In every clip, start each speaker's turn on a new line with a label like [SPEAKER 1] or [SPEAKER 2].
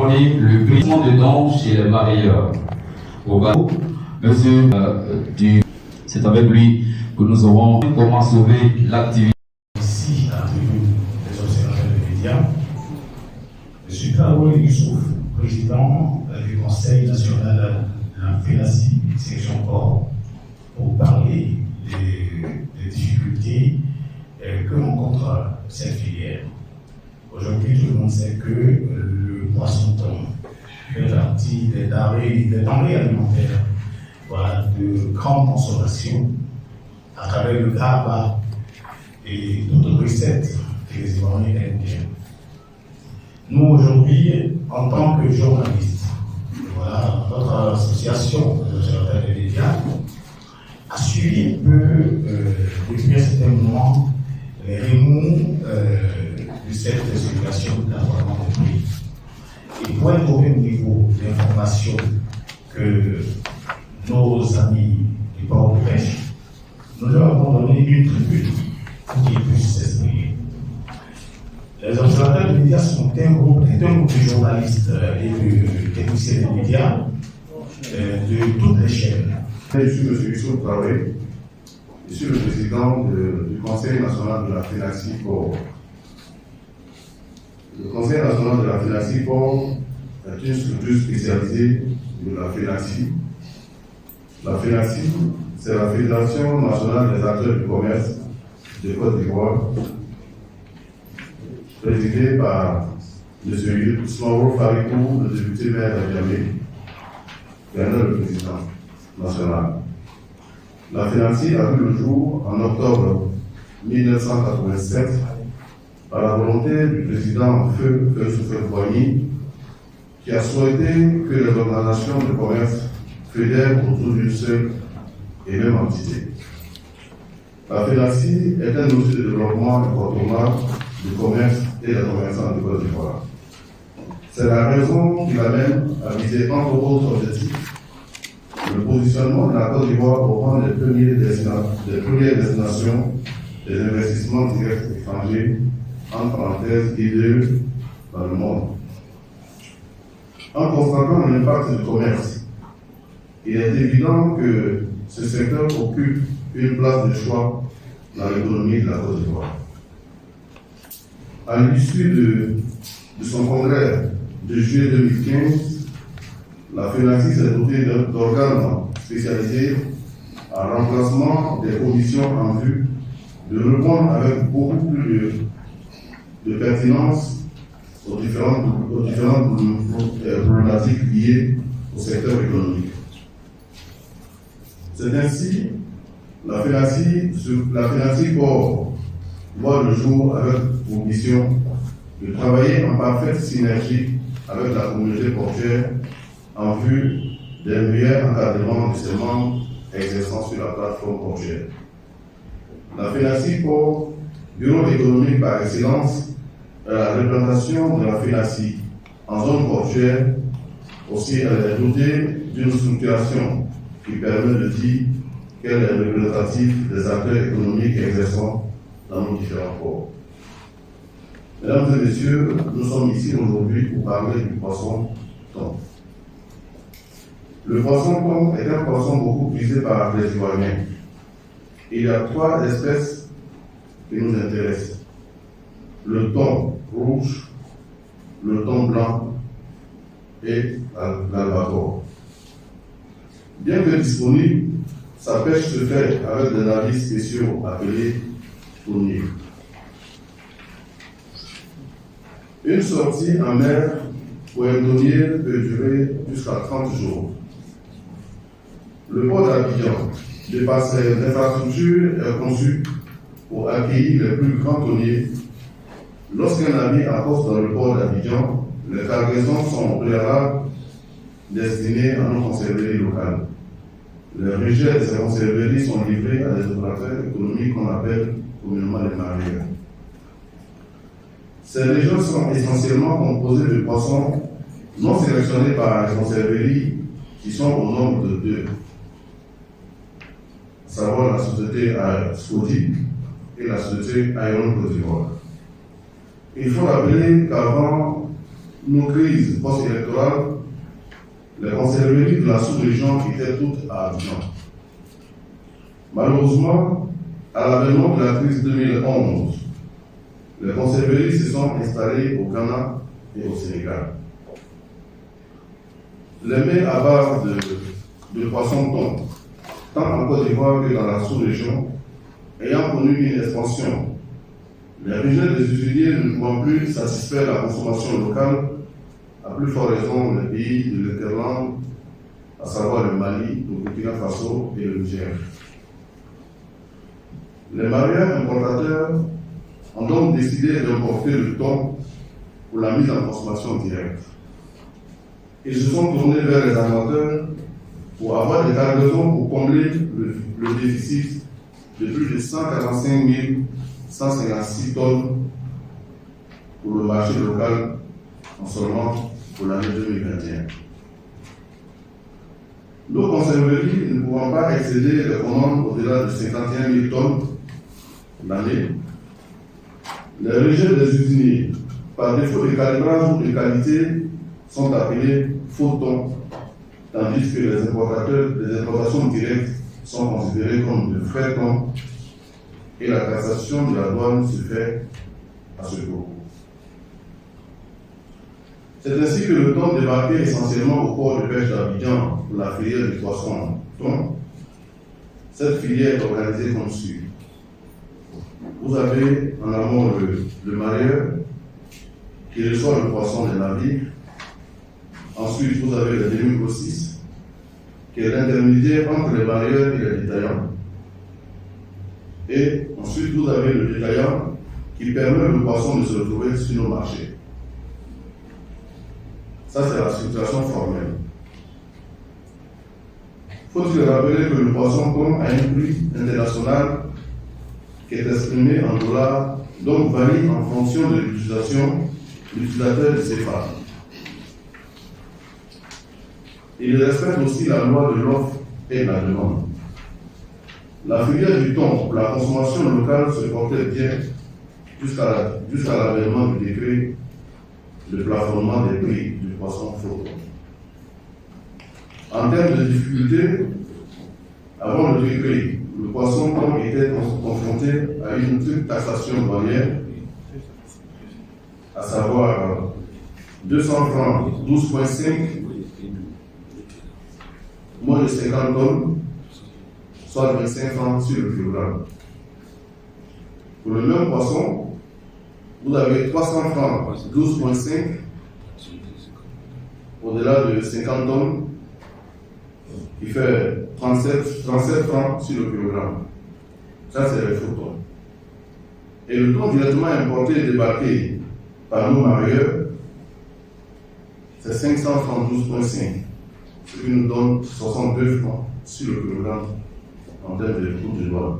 [SPEAKER 1] décerner le prix de dons chez les marieurs. Monsieur c'est avec lui que nous aurons comment sauver l'activité.
[SPEAKER 2] Ici, à la tribune des observateurs des médias, je suis Karoul Youssouf, président du Conseil national de la FENACI, section Corps, pour parler des difficultés que rencontre cette filière. Aujourd'hui, tout le monde sait que le poisson-thon fait partie des denrées alimentaires de grande consommation à travers le GABA et d'autres recettes que les Ivoiriens aiment bien. Nous, aujourd'hui, en tant que journalistes, notre association des observateurs des médias a suivi un peu, depuis un certain moment, les remous de cette circulation de l'environnement des prix. Et pour être au même niveau d'information que nos amis du port de pêche, nous leur avons donné une tribune pour qu'ils puissent s'exprimer. Les observateurs des médias sont un groupe de journalistes et de techniciens des médias de toutes les chaînes.
[SPEAKER 3] Je suis M. Youssouf Traoré, je suis le président du Conseil national de la FENACI Port. Le Conseil national de la FENACI Port est une structure spécialisée de la FENACI. La FENACI, c'est la Fédération nationale des acteurs du commerce de Côte d'Ivoire, présidée par M. Smoro Farikou, le député maire d'Adjamé, qui est le président national. La FENACI a vu le jour en octobre 1987 par la volonté du président Feu Soufel-Boigny, qui a souhaité que les organisations de commerce fédèrent autour d'une seule et même entité. La FENACI est un outil de développement incontournable du commerce et des commerçants de Côte d'Ivoire. C'est la raison qui l'amène à viser entre autres objectifs le positionnement de la Côte d'Ivoire au rang des premières destinations des investissements directs étrangers, entre parenthèses, IDE, dans le monde. En constatant l'impact du commerce, il est évident que ce secteur occupe une place de choix dans l'économie de la Côte d'Ivoire. À l'issue de son congrès de juillet 2015, la FENACI s'est dotée d'organes spécialisés en remplacement des commissions en vue de répondre avec beaucoup plus de pertinence aux différentes problématiques liées au secteur économique. C'est ainsi la FENACI Port voit le jour avec pour mission de travailler en parfaite synergie avec la communauté portuaire en vue d'un meilleur encadrement de ses membres exerçant sur la plateforme portuaire. La FENACI Port, bureau économique par excellence, est la représentation de la FENACI en zone portuaire. Aussi, elle est dotée d'une structuration qui permet de dire qu'elle est représentative des acteurs économiques exerçant dans nos différents ports. Mesdames et messieurs, nous sommes ici aujourd'hui pour parler du poisson-thon. Le poisson-thon est un poisson beaucoup prisé par les Ivoiriens. Il y a 3 espèces qui nous intéressent. Le thon rouge, le thon blanc et l'albacore. Bien que disponible, sa pêche se fait avec des navires spéciaux appelés thoniers. Une sortie en mer pour un thonier peut durer jusqu'à 30 jours. Le port d'Abidjan, de par ses infrastructures, est conçu pour accueillir les plus grands thoniers. Lorsqu'un navire accoste dans le port d'Abidjan, les cargaisons sont préalables destinées à nos conserveries locales. Les rejets de ces conserveries sont livrés à des opérateurs économiques qu'on appelle communément les mareyeurs. Ces régions sont essentiellement composées de poissons non sélectionnés par les conserveries qui sont au nombre de 2, à savoir la société Scodi et la société Iron Côte d'Ivoire. Il faut rappeler qu'avant nos crises post-électorales, les conserveries de la sous-région étaient toutes à Abidjan. Malheureusement, à l'avènement de la crise 2011, les conserveries se sont installées au Ghana et au Sénégal. Les mets à base de poisson-thon, tant en Côte d'Ivoire que dans la sous-région, ayant connu une expansion, les régions des usiniers ne pouvant plus satisfaire la consommation locale, à plus forte raison les pays de l'Interland, à savoir le Mali, le Burkina Faso et le Niger. Les mareyeurs importateurs ont donc décidé d'importer le thon pour la mise en consommation directe. Ils se sont tournés vers les armateurs pour avoir des cargaisons pour combler le déficit de plus de 145 156 tonnes pour le marché local en seulement pour l'année 2021. Nos conserveries ne pouvant pas excéder les commandes au-delà de 51 000 tonnes l'année, les rejets des usiniers, par défaut de calibrage ou de qualité, sont appelés faux thon, tandis que les importations directes sont considérées comme de vrais thon et la taxation de la douane se fait à ce propos. C'est ainsi que le thon débarquait essentiellement au port de pêche d'Abidjan pour la filière du poisson thon. Cette filière est organisée comme suit. Vous avez en amont le mareyeur qui reçoit le poisson des navires. Ensuite, vous avez le demi-grossiste qui est l'intermédiaire entre les mareyeurs et les détaillants. Et ensuite, vous avez le détaillant qui permet au poisson de se retrouver sur nos marchés. Ça, c'est la situation formelle. Faut-il rappeler que le poisson thon a un prix international qui est exprimé en dollars, donc varie en fonction de l'utilisateur de CFA. Il respecte aussi la loi de l'offre et de la demande. La filière du thon pour la consommation locale se portait bien jusqu'à l'avènement du décret de plafonnement des prix du poisson flottant. En termes de difficultés, avant le décret, le poisson thon était confronté à une triple taxation douanière, à savoir 200 francs 12,5, moins de 50 tonnes, soit 25 francs sur le kilogramme. Pour le même poisson, vous avez 300 francs 12,5, au-delà de 50 tonnes, qui fait 37 francs sur le kilogramme. Ça, c'est les faux thons. Et le thon directement importé et débarqué par nos mareyeurs, c'est 500 francs 12,5, ce qui nous donne 62 francs sur le kilogramme en termes de coût de douane.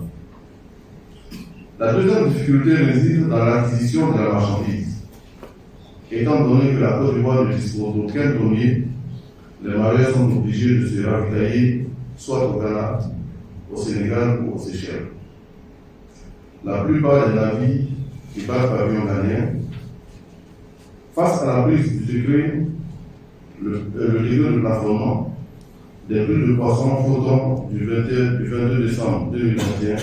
[SPEAKER 3] La deuxième difficulté réside dans l'acquisition de la marchandise. Étant donné que la Côte d'Ivoire ne dispose d'aucun tonnier, les mareyeurs sont obligés de se ravitailler soit au Ghana, au Sénégal ou aux Seychelles. La plupart des navires qui partent par avion ghanéen, face à la prise du décret, le décret de plafonnement des prix de poissons flottant du 22 décembre 2021,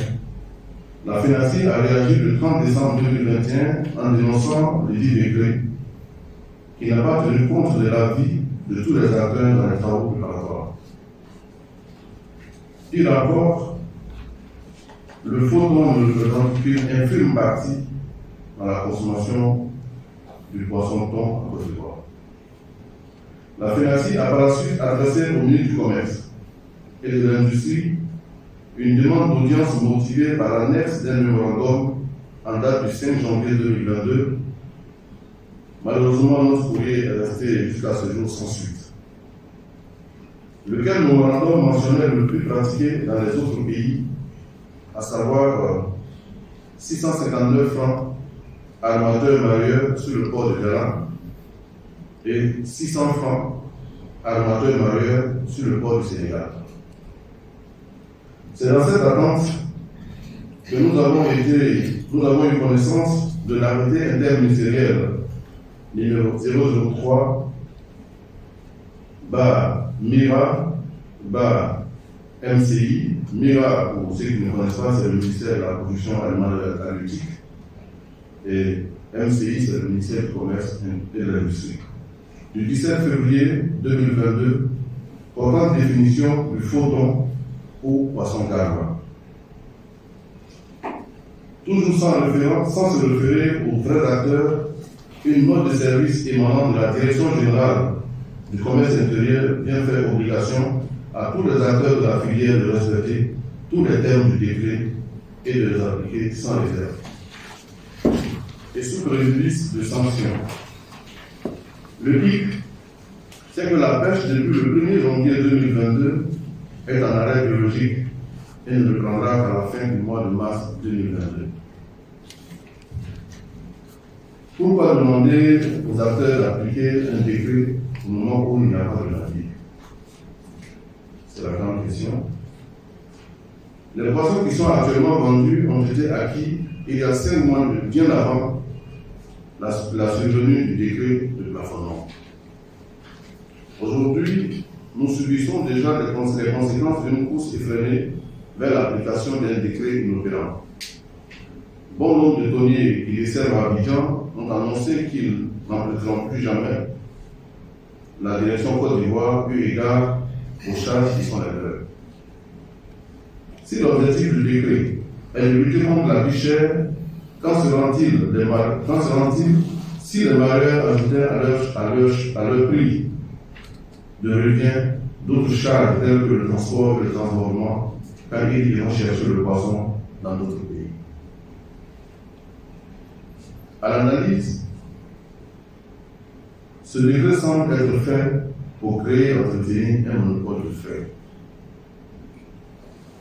[SPEAKER 3] la FENACI a réagi le 30 décembre 2021 en dénonçant le dit décret qui n'a pas tenu compte de l'avis de tous les acteurs dans les travaux préparatoires. Pire encore, le faux thon ne représente qu'une infime partie dans la consommation du poisson thon en Côte d'Ivoire. La FENACI a par la suite adressé au ministre du Commerce et de l'Industrie une demande d'audience motivée par l'annexe d'un mémorandum en date du 5 janvier 2022. Malheureusement, notre courrier est resté jusqu'à ce jour sans suite. Lequel mémorandum mentionnait le plus pratiqué dans les autres pays, à savoir 659 francs armateurs-mareyeurs sur le port de Ghana et 600 francs armateurs-mareyeurs sur le port du Sénégal. C'est dans cette attente que nous avons eu connaissance de l'arrêté interministériel numéro 003 MIRA MCI. MIRA, pour ceux qui ne connaissent pas, c'est le ministère de la Production Alimentaire Halieutique. Et MCI, c'est le ministère du Commerce et de l'Industrie. Du 17 février 2022, portant définition du photon ou poisson garba. Toujours sans se référer aux vrais acteurs, une note de service émanant de la Direction générale du commerce intérieur vient faire obligation à tous les acteurs de la filière de respecter tous les termes du décret et de les appliquer sans réserve. Et sous préjudice de sanctions. Le hic, c'est que la pêche depuis le 1er janvier 2022 est en arrêt biologique et ne reprendra qu'à la fin du mois de mars 2022. Pourquoi demander aux acteurs d'appliquer un décret au moment où il n'y a pas de navire? C'est la grande question. Les poissons qui sont actuellement vendus ont été acquis il y a 5 mois, bien avant la survenue du décret de plafonnement. Aujourd'hui, nous subissons déjà les conséquences d'une course effrénée vers l'application d'un décret inopérant. Bon nombre de tonniers qui desservent Abidjan ont annoncé qu'ils n'emprunteront plus jamais la direction Côte d'Ivoire eu égard aux charges qui sont les leurs. Si l'objectif du décret est de lutter contre la vie chère, quand seront-ils si les mareyeurs ajoutaient à leur prix de revient d'autres charges telles que le transport et le transbordement quand ils iront chercher le poisson dans d'autres pays? À l'analyse, ce décret semble être fait pour créer et entretenir un monopole de fait.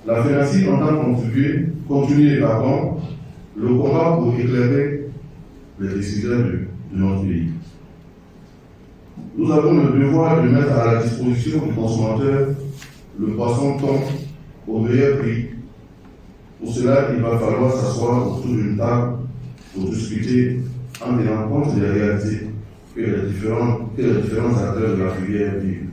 [SPEAKER 3] La FENACI entend continuer le combat pour éclairer les décideurs de notre pays. Nous avons le devoir de mettre à la disposition du consommateur le poisson thon au meilleur prix. Pour cela, il va falloir s'asseoir autour d'une table pour discuter en tenant compte des réalités que les différents acteurs de la filière vivent.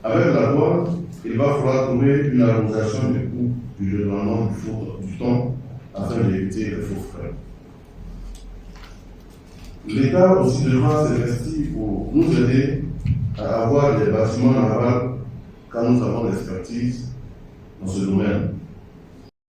[SPEAKER 3] Avec la loi, il va falloir trouver une harmonisation du coût du développement du thon afin d'éviter les faux frais. L'État aussi devra s'investir pour nous aider à avoir des bâtiments navals quand nous avons l'expertise dans ce domaine.